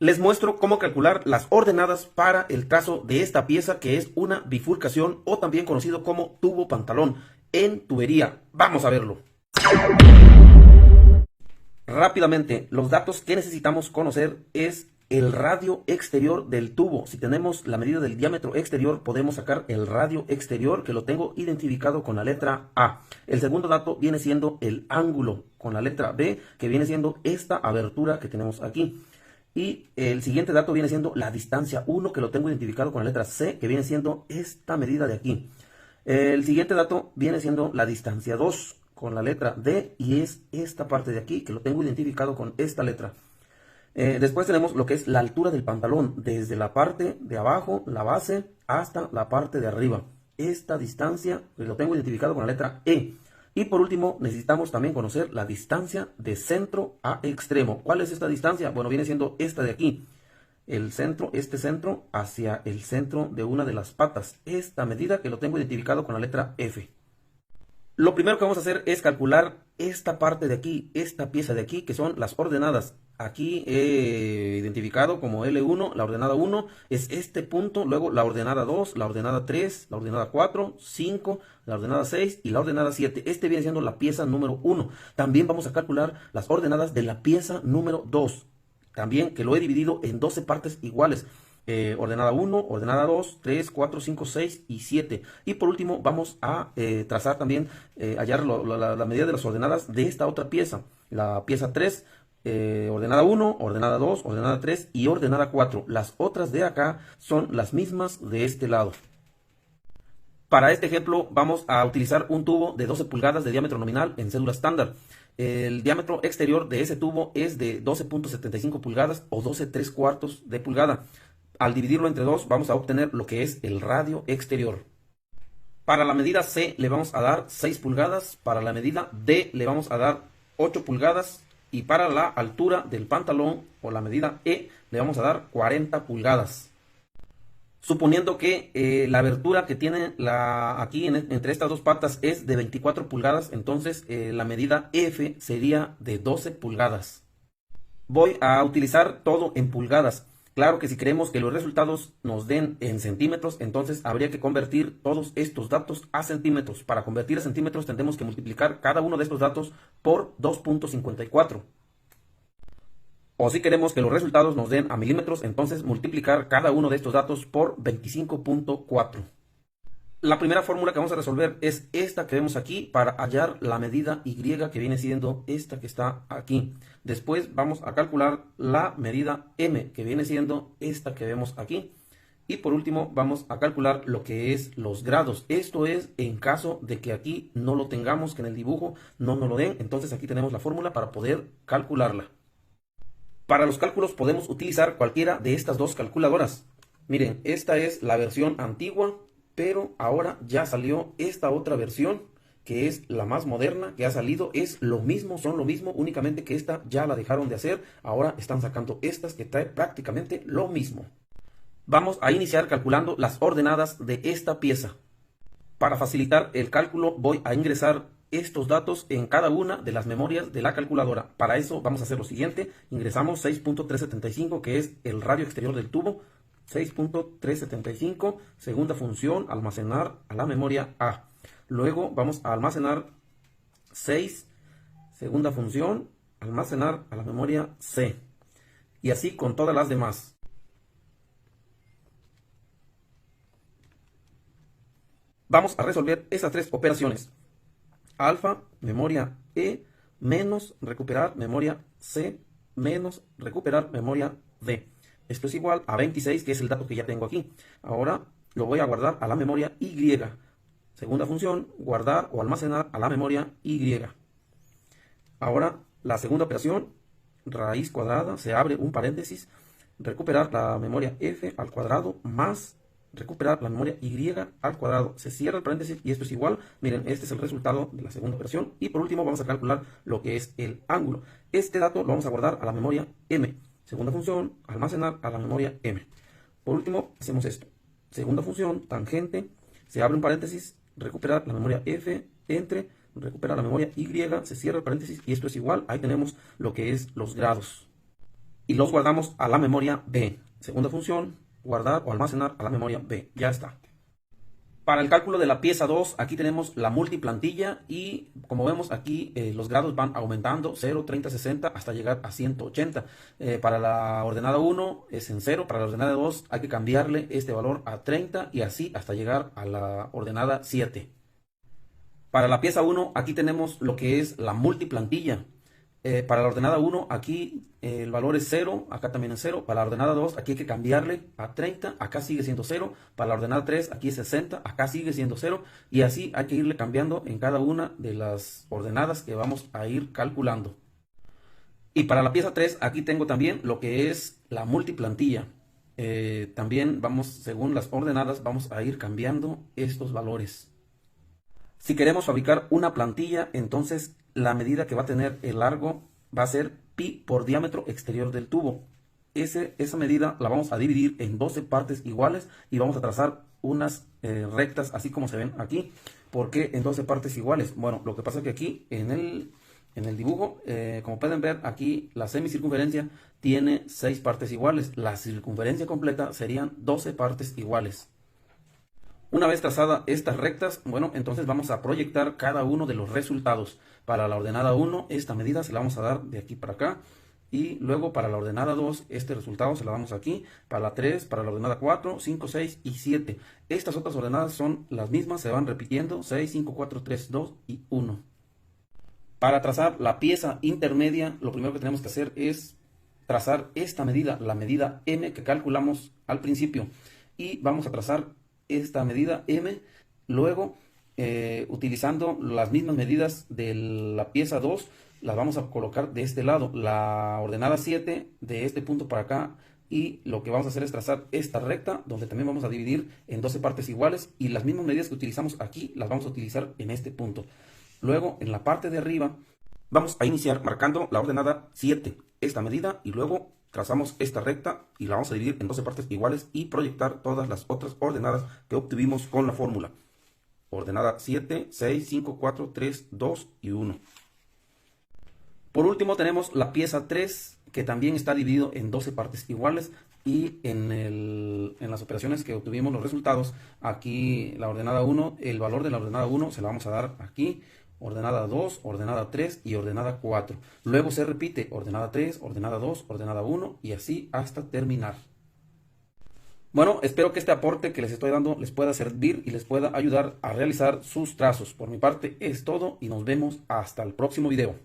Les muestro cómo calcular las ordenadas para el trazo de esta pieza que es una bifurcación o también conocido como tubo pantalón en tubería. Vamos a verlo. Rápidamente, los datos que necesitamos conocer es el radio exterior del tubo. Si tenemos la medida del diámetro exterior, podemos sacar el radio exterior, que lo tengo identificado con la letra A. El segundo dato viene siendo el ángulo con la letra B, que viene siendo esta abertura que tenemos aquí. Y el siguiente dato viene siendo la distancia 1, que lo tengo identificado con la letra C, que viene siendo esta medida de aquí. El siguiente dato viene siendo la distancia 2, con la letra D, y es esta parte de aquí, que lo tengo identificado con esta letra. Después tenemos lo que es la altura del pantalón, desde la parte de abajo, la base, hasta la parte de arriba. Esta distancia lo tengo identificado con la letra E. Y por último, necesitamos también conocer la distancia de centro a extremo. ¿Cuál es esta distancia? Bueno, viene siendo esta de aquí. El centro, este centro, hacia el centro de una de las patas. Esta medida que lo tengo identificado con la letra F. Lo primero que vamos a hacer es calcular esta parte de aquí, esta pieza de aquí, que son las ordenadas. Aquí he identificado como L1, la ordenada 1 es este punto, luego la ordenada 2, la ordenada 3, la ordenada 4, 5, la ordenada 6 y la ordenada 7. Este viene siendo la pieza número 1. También vamos a calcular las ordenadas de la pieza número 2. También que lo he dividido en 12 partes iguales. Ordenada 1, ordenada 2, 3, 4, 5, 6 y 7. Y por último vamos a trazar también, hallar la medida de las ordenadas de esta otra pieza. La pieza 3, ordenada 1, ordenada 2, ordenada 3 y ordenada 4. Las otras de acá son las mismas de este lado. Para este ejemplo vamos a utilizar un tubo de 12 pulgadas de diámetro nominal en cédula estándar. El diámetro exterior de ese tubo es de 12.75 pulgadas o 12/3 de pulgada. Al dividirlo entre 2 vamos a obtener lo que es el radio exterior. Para la medida C le vamos a dar 6 pulgadas, para la medida D le vamos a dar 8 pulgadas y para la altura del pantalón o la medida E le vamos a dar 40 pulgadas. Suponiendo que la abertura que tiene aquí entre estas dos patas es de 24 pulgadas, entonces la medida F sería de 12 pulgadas. Voy a utilizar todo en pulgadas. Claro que si queremos que los resultados nos den en centímetros, entonces habría que convertir todos estos datos a centímetros. Para convertir a centímetros tendremos que multiplicar cada uno de estos datos por 2.54. O si queremos que los resultados nos den a milímetros, entonces multiplicar cada uno de estos datos por 25.4. La primera fórmula que vamos a resolver es esta que vemos aquí para hallar la medida Y, que viene siendo esta que está aquí. Después vamos a calcular la medida M, que viene siendo esta que vemos aquí. Y por último vamos a calcular lo que es los grados. Esto es en caso de que aquí no lo tengamos, que en el dibujo no nos lo den. Entonces aquí tenemos la fórmula para poder calcularla. Para los cálculos podemos utilizar cualquiera de estas dos calculadoras. Miren, esta es la versión antigua, pero ahora ya salió esta otra versión, que es la más moderna que ha salido. Es lo mismo, son lo mismo, únicamente que esta ya la dejaron de hacer. Ahora están sacando estas que trae prácticamente lo mismo. Vamos a iniciar calculando las ordenadas de esta pieza. Para facilitar el cálculo voy a ingresar estos datos en cada una de las memorias de la calculadora. Para eso vamos a hacer lo siguiente. Ingresamos 6.375, que es el radio exterior del tubo. 6.375, segunda función, almacenar a la memoria A. Luego vamos a almacenar 6, segunda función, almacenar a la memoria C. Y así con todas las demás. Vamos a resolver estas tres operaciones. Alfa, memoria E, menos recuperar memoria C, menos recuperar memoria D. Esto es igual a 26, que es el dato que ya tengo aquí. Ahora lo voy a guardar a la memoria Y. Segunda función, guardar o almacenar a la memoria Y. Ahora la segunda operación, raíz cuadrada, se abre un paréntesis, recuperar la memoria F al cuadrado más recuperar la memoria Y al cuadrado. Se cierra el paréntesis y esto es igual. Miren, este es el resultado de la segunda operación. Y por último vamos a calcular lo que es el ángulo. Este dato lo vamos a guardar a la memoria M. Segunda función, almacenar a la memoria M. Por último, hacemos esto. Segunda función, tangente, se abre un paréntesis, recuperar la memoria F, entre, recuperar la memoria Y, se cierra el paréntesis y esto es igual. Ahí tenemos lo que es los grados. y los guardamos a la memoria B. Segunda función, guardar o almacenar a la memoria B. Ya está. Para el cálculo de la pieza 2, aquí tenemos la multiplantilla y como vemos aquí los grados van aumentando 0, 30, 60 hasta llegar a 180. Para la ordenada 1 es en 0, para la ordenada 2 hay que cambiarle este valor a 30 y así hasta llegar a la ordenada 7. Para la pieza 1 aquí tenemos lo que es la multiplantilla. Para la ordenada 1 aquí el valor es 0, acá también es 0. Para la ordenada 2 aquí hay que cambiarle a 30, acá sigue siendo 0. Para la ordenada 3 aquí es 60, acá sigue siendo 0. Y así hay que irle cambiando en cada una de las ordenadas que vamos a ir calculando. Y para la pieza 3 aquí tengo también lo que es la multiplantilla. También vamos, según las ordenadas, vamos a ir cambiando estos valores. Si queremos fabricar una plantilla, entonces la medida que va a tener el largo va a ser pi por diámetro exterior del tubo. Esa medida la vamos a dividir en 12 partes iguales y vamos a trazar unas rectas así como se ven aquí. ¿Por qué en 12 partes iguales? Bueno, lo que pasa es que aquí en el dibujo, como pueden ver, aquí la semicircunferencia tiene 6 partes iguales. La circunferencia completa serían 12 partes iguales. Una vez trazadas estas rectas, bueno, entonces vamos a proyectar cada uno de los resultados. Para la ordenada 1, esta medida se la vamos a dar de aquí para acá. Y luego para la ordenada 2, este resultado se la damos aquí. Para la 3, para la ordenada 4, 5, 6 y 7. Estas otras ordenadas son las mismas, se van repitiendo. 6, 5, 4, 3, 2 y 1. Para trazar la pieza intermedia, lo primero que tenemos que hacer es trazar esta medida, la medida M que calculamos al principio. Y vamos a trazar esta medida M, luego utilizando las mismas medidas de la pieza 2, las vamos a colocar de este lado, la ordenada 7 de este punto para acá, y lo que vamos a hacer es trazar esta recta, donde también vamos a dividir en 12 partes iguales, y las mismas medidas que utilizamos aquí, las vamos a utilizar en este punto. Luego, en la parte de arriba, vamos a iniciar marcando la ordenada 7, esta medida, y luego trazamos esta recta y la vamos a dividir en 12 partes iguales y proyectar todas las otras ordenadas que obtuvimos con la fórmula. Ordenada 7, 6, 5, 4, 3, 2 y 1. Por último tenemos la pieza 3, que también está dividido en 12 partes iguales, y en las operaciones que obtuvimos los resultados, aquí la ordenada 1, el valor de la ordenada 1 se la vamos a dar aquí, ordenada 2, ordenada 3 y ordenada 4. Luego se repite ordenada 3, ordenada 2, ordenada 1 y así hasta terminar. Bueno, espero que este aporte que les estoy dando les pueda servir y les pueda ayudar a realizar sus trazos. Por mi parte es todo y nos vemos hasta el próximo video.